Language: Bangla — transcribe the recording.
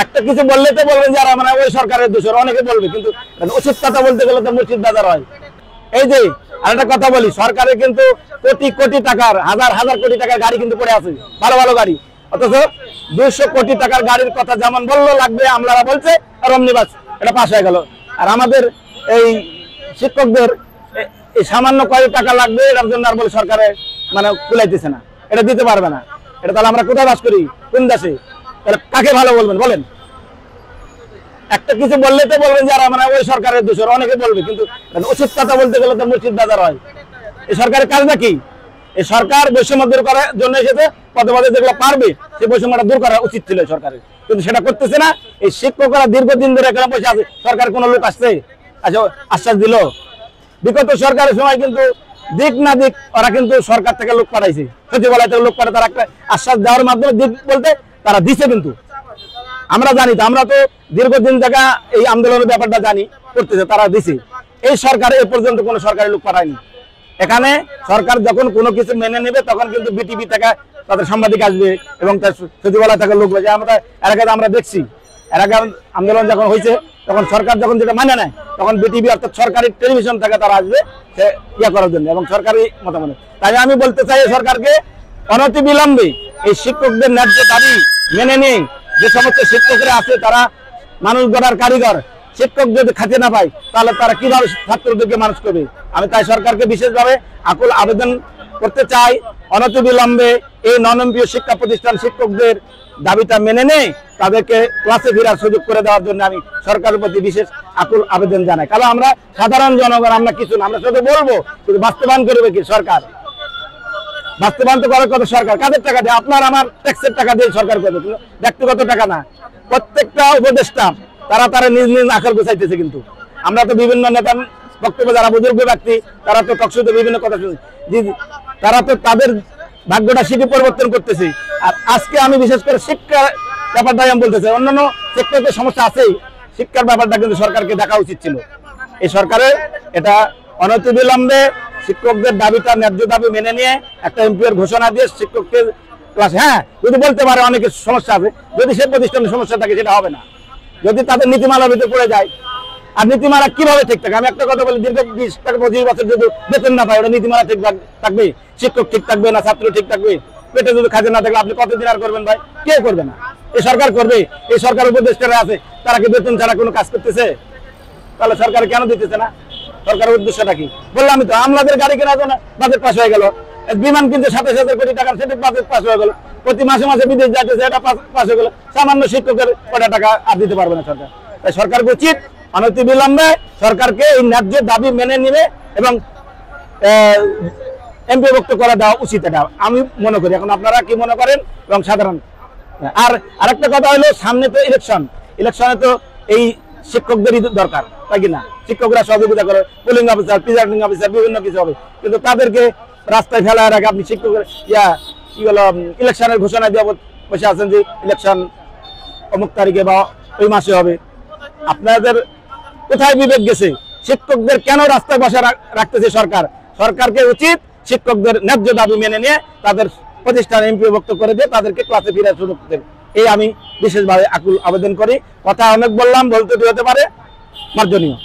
একটা কিছু বললে তো বলবেন যারা মানে ওই সরকারের দোষর, অনেকে বলবে, কিন্তু উচিত কথা বলতে গেলে তো মুর্শিদ বাজার হয়। এই যে আরেকটা কথা বলি, সরকারের কিন্তু কোটি কোটি টাকার, হাজার হাজার কোটি টাকার গাড়ি কিন্তু পড়ে আছে, ভালো ভালো গাড়ি, অথচ 200 কোটি টাকার গাড়ির কথা যেমন বললো লাগবে আমলারা বলছে, আর অমনিবাস এটা পাশ হয়ে গেল। আর আমাদের এই শিক্ষকদের এই সামান্য কয়েক টাকা লাগবে, এটার জন্য আর বলে সরকারে মানে কুলাইতেছে না, এটা দিতে পারবে না। এটা তাহলে আমরা কোথায় বাস করি, কোন দেশে? তাহলে কাকে ভালো বলবেন বলেন? একটা কিছু বললে তো বলবেন যারা মানে ওই সরকারের দোষর, অনেকে বলবে, কিন্তু উচিত কথা বলতে গেলে তো মুর্শিদ বাজার হয়। এই সরকারের কাজটা কি? এই সরকার বৈষম্য দূর করার জন্য এসেছে, পদে পদে যেগুলো পারবে সেই বৈষম্যটা দূর করা উচিত ছিল সরকারের, কিন্তু সেটা করতেছে না। এই শিক্ষকরা দীর্ঘদিন ধরে এখানে বসে আছে, সরকার কোনো লোক আসছে, আচ্ছা আশ্বাস দিল? বিগত সরকারের সময় কিন্তু দিক না দিক ওরা কিন্তু সরকার থেকে লোক পাঠাইছে, সচিবালয় থেকে লোক পাঠায়, তারা একটা আশ্বাস দেওয়ার মাধ্যমে দিক বলতে তারা দিছে, কিন্তু আমরা জানি তো, আমরা তো দীর্ঘদিন থেকে এই আন্দোলনের ব্যাপারটা জানি, করতেছে, তারা দিছে। এই সরকার এ পর্যন্ত কোনো সরকারি লোক পাঠায়নি এখানে। সরকার যখন কোনো কিছু মেনে নেবে তখন কিন্তু বিটিভি থেকে তাদের সাংবাদিক আসবে এবং তার সচিবালয় থেকে লোক আসবে। আমরা এর আগে আমরা দেখছি, এর আগে আন্দোলন যখন হয়েছে তখন সরকার যখন যেটা মানে নেয় তখন বিটিভি অর্থাৎ সরকারি টেলিভিশন থেকে তারা আসবে সে ইয়ে করার জন্য এবং সরকারি মতামত। তাই আমি বলতে চাই সরকারকে অনতিবিলম্বে এই শিক্ষকদের ন্যায্য দাবি মেনে নিয়ে, যে সমস্ত শিক্ষকরা আছে তারা মানুষ গড়ার কারিগর, শিক্ষক যদি খাতে না পায় তাহলে তারা কিভাবে ছাত্রদেরকে মানুষ করবে? আমি তাই সরকারকে বিশেষভাবে আকুল আবেদন করতে চাই, অনতিবিলম্বে এই নন-এমপিও শিক্ষা প্রতিষ্ঠান শিক্ষকদের দাবিটা মেনে নেই, তাদেরকে ক্লাসে ফেরার সুযোগ করে দেওয়ার জন্য আমি সরকারের প্রতি বিশেষ আকুল আবেদন জানাই। কারণ আমরা সাধারণ জনগণ, আমরা কিছু না, আমরা শুধু বলবো, কিন্তু বাস্তবায়ন করবে কি সরকার? বাস্তবায়ন তো করার কথা সরকার। কাদের টাকা দিয়ে? আপনার আমার ট্যাক্সের টাকা দিয়ে সরকার করবে, ব্যক্তিগত টাকা না। প্রত্যেকটা উপদেষ্টা তারা তারা নিজ নিজ আকার গোছাইতেছে, কিন্তু আমরা তো বিভিন্ন নেতা বক্তব্য, যারা বুজুর্গ ব্যক্তি তারা তো টকশোতে বিভিন্ন কথা শুনছে, তারা তো তাদের ভাগ্যটা সেটি পরিবর্তন করতেছে। আর আজকে আমি বিশেষ করে শিক্ষার ব্যাপারটাই আমি বলতেছি, অন্যান্য সেক্টরের সমস্যা আছেই, শিক্ষার ব্যাপারটা কিন্তু সরকারকে দেখা উচিত ছিল। এই সরকারের এটা অনতিবিলম্বে শিক্ষকদের দাবিটা, ন্যায্য দাবি মেনে নিয়ে একটা এমপিওর ঘোষণা দিয়ে শিক্ষককে ক্লাস, হ্যাঁ যদি বলতে পারে অনেকের সমস্যা আছে, যদি সে প্রতিষ্ঠানের সমস্যা থাকে সেটা হবে না, যদি তাদের নীতিমালার ভিতরে পড়ে যায়। আর নীতিমালা কিভাবে ঠিক থাকে? আমি একটা কথা বলি, দীর্ঘ 20 থেকে 25 বছর যদি বেতন না পায়, ওটা নীতিমালা ঠিক থাকবে? শিক্ষক ঠিক থাকবে না? ছাত্র ঠিক থাকবে? পেটে যদি খাতে না থাকলে আপনি কতদিন আর করবেন ভাই? কেউ করবে না, এই সরকার করবে। এই সরকার উপদেষ্টারা আছে, তারা কি বেতন ছাড়া কোনো কাজ করতেছে? তাহলে সরকার কেন দিতেছে না? সরকারের উদ্দেশ্যটা কি? বললাম আমি তো, আমলাদের গাড়ি কেনার জন্য বাজেট পাস হয়ে গেল, বিমান কিনতে 27,000 কোটি টাকার, সেটা বাজেট পাস হয়ে গেল, প্রতি মাসে মাসে বিদেশ যাইতেছে, এটা পাস হয়ে গেল, সামান্য শিক্ষকের কটা টাকা আর দিতে পারবে না সরকার। তাই সরকারকে উচিত অনতিবিলম্বে সরকারকে এই ন্যায্য দাবি মেনে নিবে এবং এমপিভুক্ত করে দেওয়া উচিত, এটা আমি মনে করি। এখন আপনারা কি মনে করেন? এবং সাধারণ আর আরেকটা কথা হলো, সামনে তো ইলেকশনে তো এই শিক্ষকদেরই দরকার, তাই কি না? শিক্ষকরা সহযোগিতা করে, পুলিং অফিসার, প্রিজাইডিং অফিসার, বিভিন্ন কিছু হবে, কিন্তু তাদেরকে রাস্তায় ফেলার আগে আপনি শিক্ষকের কি বলো ইলেকশনের ঘোষণা দিয়ে বসে আছেন যে ইলেকশন অমুক তারিখে বা ওই মাসে হবে। আপনাদের কোথায় বিবেক গেছে? শিক্ষকদের কেন রাস্তায় বসে রাখতেছে সরকার? সরকারকে উচিত শিক্ষকদের ন্যায্য দাবি মেনে নিয়ে তাদের প্রতিষ্ঠান এমপিভুক্ত করে দিয়ে তাদেরকে ক্লাসে ফিরে সুযোগ দেবে, এই আমি বিশেষভাবে আকুল আবেদন করি। কথা অনেক বললাম, বলতে হতে পারে, মার্জনীয়।